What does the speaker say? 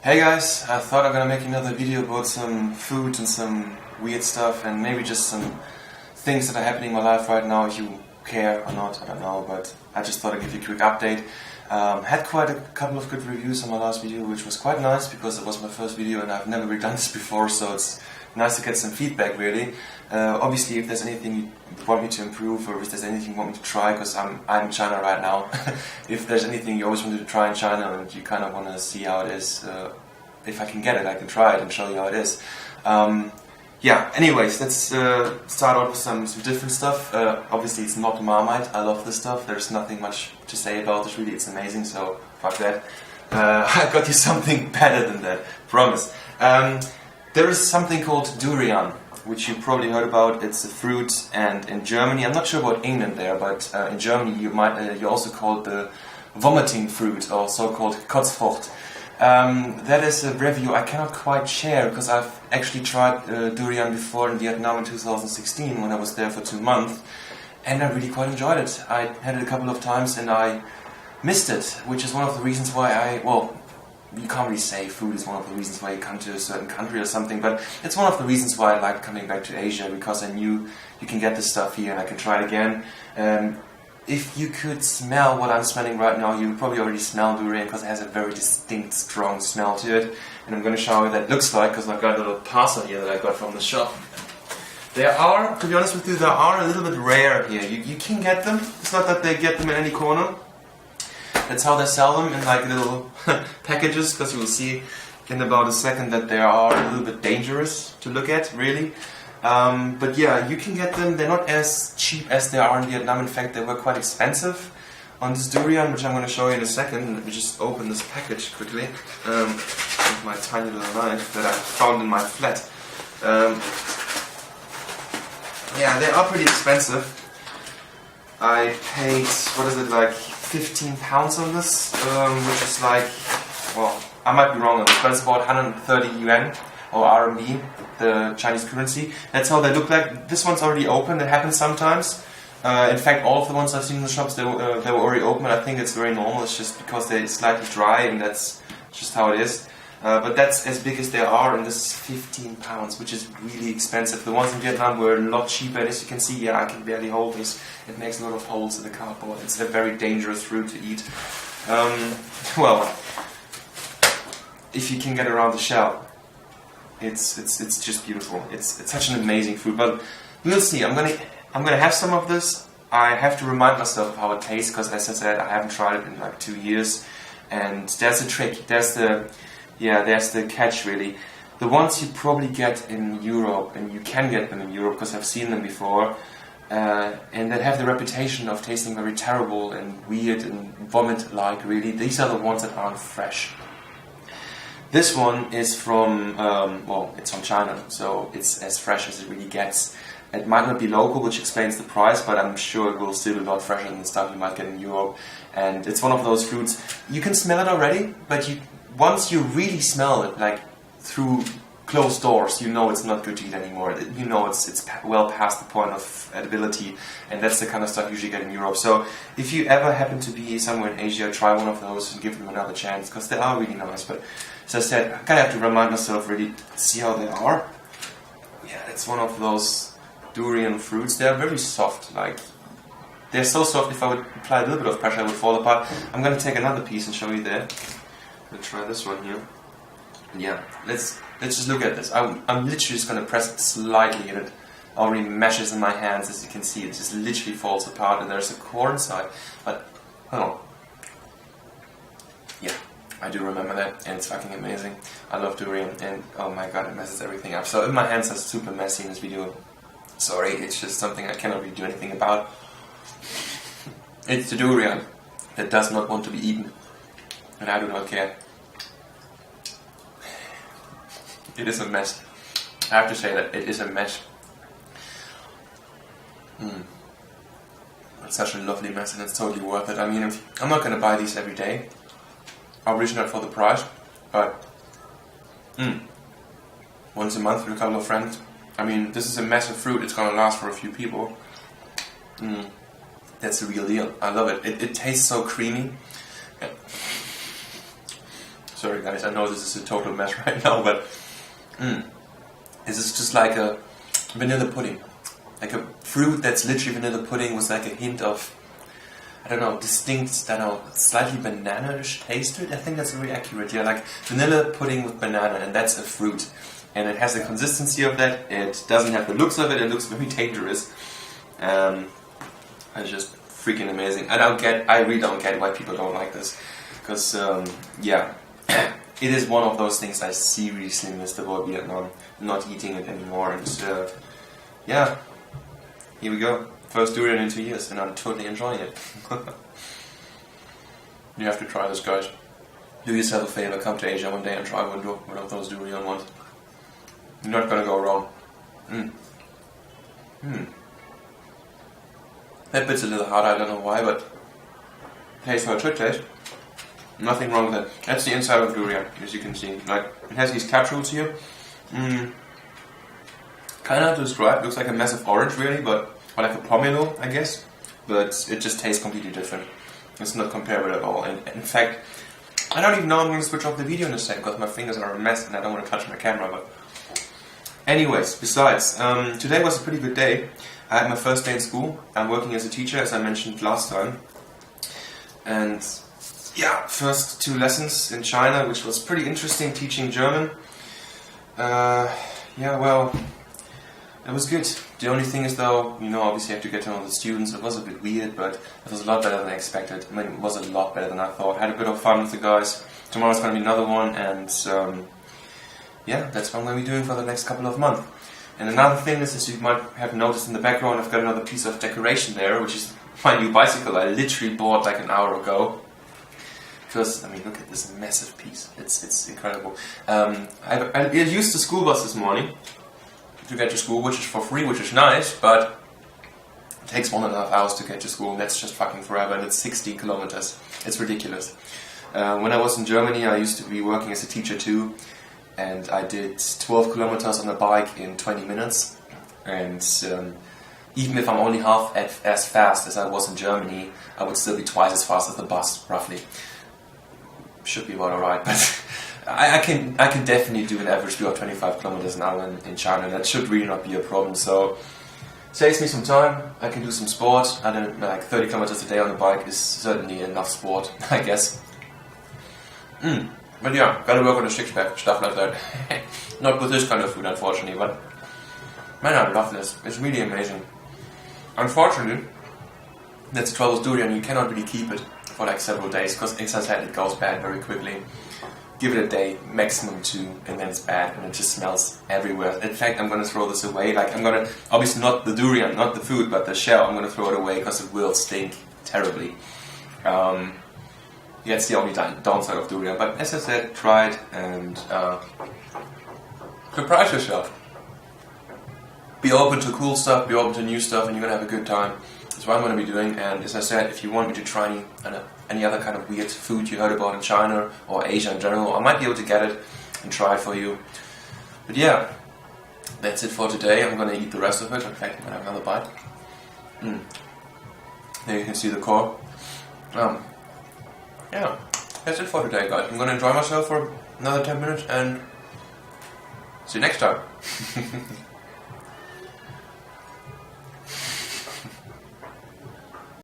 Hey guys, I thought I'm gonna make another video about some food and some weird stuff and maybe just some things that are happening in my life right now. If you care or not, I don't know, but I just thought I'd give you a quick update. Had quite a couple of good reviews on my last video, which was quite nice because it was my first video and I've never really done this before, so it's nice to get some feedback really. Obviously, if there's anything you want me to improve or if there's anything you want me to try, because I'm in China right now. If there's anything you always wanted to try in China and you kind of want to see how it is, if I can get it, I can try it and show you how it is. Yeah, anyways, let's start out with some different stuff. Obviously it's not Marmite, I love this stuff, there's nothing much to say about this really, it's amazing, so fuck that. I got you something better than that, promise. There is something called Durian, which you probably heard about. It's a fruit, and in Germany, I'm not sure about England there, but in Germany you also call it the vomiting fruit, or so-called Kotzfrucht. That is a review I cannot quite share because I've actually tried durian before in Vietnam in 2016 when I was there for 2 months, and I really quite enjoyed it. I had it a couple of times and I missed it, which is one of the reasons why you can't really say food is one of the reasons why you come to a certain country or something, but it's one of the reasons why I like coming back to Asia, because I knew you can get this stuff here and I can try it again. If you could smell what I'm smelling right now, you probably already smell durian because it has a very distinct, strong smell to it. And I'm going to show you what that looks like because I've got a little parcel here that I got from the shop. They are, to be honest with you, they are a little bit rare here. You can get them. It's not that they get them in any corner. That's how they sell them, in like little packages, because you will see in about a second that they are a little bit dangerous to look at, really. But yeah, you can get them. They're not as cheap as they are in Vietnam. In fact, they were quite expensive on this durian, which I'm going to show you in a second. Let me just open this package quickly with my tiny little knife that I found in my flat. Yeah, they are pretty expensive. I paid, what is it, like 15 pounds on this, which is like, well, I might be wrong on this, but it's about 130 yuan. Or RMB, the Chinese currency. That's how they look like. This one's already open. It happens sometimes. In fact, all of the ones I've seen in the shops, they were already open. I think it's very normal. It's just because they're slightly dry, and that's just how it is. But that's as big as they are, and this is 15 pounds, which is really expensive. The ones in Vietnam were a lot cheaper, and as you can see, yeah, I can barely hold this. It makes a lot of holes in the cardboard. It's a very dangerous fruit to eat. Well, if you can get around the shell. It's just beautiful. It's such an amazing food. But we'll see. I'm gonna have some of this. I have to remind myself of how it tastes because, as I said, I haven't tried it in like 2 years. And there's a trick. There's the catch really. The ones you probably get in Europe, and you can get them in Europe because I've seen them before, and that have the reputation of tasting very terrible and weird and vomit-like. Really, these are the ones that aren't fresh. This one is from, well, it's from China, so it's as fresh as it really gets. It might not be local, which explains the price, but I'm sure it will still be a lot fresher than stuff you might get in Europe. And it's one of those fruits, you can smell it already, but once you really smell it, like through closed doors, you know it's not good to eat anymore. You know it's well past the point of edibility, and that's the kind of stuff you usually get in Europe. So if you ever happen to be somewhere in Asia, try one of those and give them another chance, because they are really nice. But as I said, I kind of have to remind myself really to see how they are. Yeah, it's one of those durian fruits. They are very soft, like they're so soft if I would apply a little bit of pressure it would fall apart. I'm going to take another piece and show you there. Let's try this one here. Yeah, let's just look at this. I'm literally just going to press it slightly and it already meshes in my hands. As you can see, it just literally falls apart and there's a core inside. But, hold on. Yeah, I do remember that and it's fucking amazing. I love durian and oh my god, it messes everything up. So my hands are super messy in this video. Sorry, it's just something I cannot really do anything about. It's the durian that does not want to be eaten. And I do not care. It is a mess. I have to say that it is a mess. It's such a lovely mess and it's totally worth it. I mean, I'm not going to buy these every day. Obviously not for the price, but once a month with a couple of friends. I mean, this is a massive fruit. It's going to last for a few people. That's the real deal. I love it. It tastes so creamy. Sorry guys, I know this is a total mess right now, but this is just like a vanilla pudding. Like a fruit that's literally vanilla pudding with like a hint of, I don't know, distinct, I don't know, slightly banana-ish taste to it. I think that's very accurate. Yeah, like vanilla pudding with banana, and that's a fruit. And it has the consistency of that. It doesn't have the looks of it. It looks very dangerous. It's just freaking amazing. I really don't get why people don't like this. Because, yeah, it is one of those things I seriously missed about Vietnam. Not eating it anymore. And, yeah, here we go. First durian in 2 years, and I'm totally enjoying it. You have to try this, guys. Do yourself a favor, come to Asia one day and try one of those durian ones. You're not gonna go wrong. That bit's a little hard, I don't know why, but tastes how it should taste. Nothing wrong with it. That's the inside of durian, as you can see. Like, it has these capsules here. Kinda hard to describe, looks like a massive orange really, or like a pomelo, I guess. But it just tastes completely different. It's not comparable at all. And in fact, I don't even know I'm going to switch off the video in a second because my fingers are a mess and I don't want to touch my camera. But anyways, besides, today was a pretty good day. I had my first day in school. I'm working as a teacher, as I mentioned last time. And yeah, first 2 lessons in China, which was pretty interesting, teaching German. Yeah, well, it was good. The only thing is though, you know, obviously you have to get to know the students. It was a bit weird, but it was a lot better than I expected. I mean, it was a lot better than I thought. I had a bit of fun with the guys. Tomorrow's going to be another one, and yeah, that's what I'm going to be doing for the next couple of months. And another thing is, as you might have noticed in the background, I've got another piece of decoration there, which is my new bicycle I literally bought like an hour ago. Because, I mean, look at this massive piece. It's incredible. I used the school bus this morning to get to school, which is for free, which is nice, but it takes 1.5 hours to get to school, and that's just fucking forever, and it's 60 kilometers. It's ridiculous. When I was in Germany, I used to be working as a teacher too, and I did 12 kilometers on a bike in 20 minutes, and even if I'm only half as fast as I was in Germany, I would still be twice as fast as the bus, roughly. Should be about alright, but I can definitely do an average speed of 25 kilometers an hour in China. That should really not be a problem. So saves me some time. I can do some sport. I don't like 30 kilometers a day on the bike is certainly enough sport, I guess. But yeah, gotta work on the six-pack, stuff like that. Not with this kind of food, unfortunately. But man, I love this. It's really amazing. Unfortunately, that's the trouble with durian. You cannot really keep it for like several days because, as I said, it goes bad very quickly. Give it a day, maximum 2, and then it's bad and it just smells everywhere. In fact, I'm gonna throw this away. Like, I'm gonna, obviously not the durian, not the food, but the shell, I'm gonna throw it away because it will stink terribly. Yeah, it's the only downside of durian. But as I said, try it and surprise yourself. Be open to cool stuff, be open to new stuff, and you're gonna have a good time. That's what I'm going to be doing. And as I said, if you want me to try any other kind of weird food you heard about in China or Asia in general, I might be able to get it and try it for you. But yeah, that's it for today. I'm going to eat the rest of it. In fact, I'm going to have another bite. There you can see the core. Yeah, that's it for today, guys. I'm going to enjoy myself for another 10 minutes and see you next time.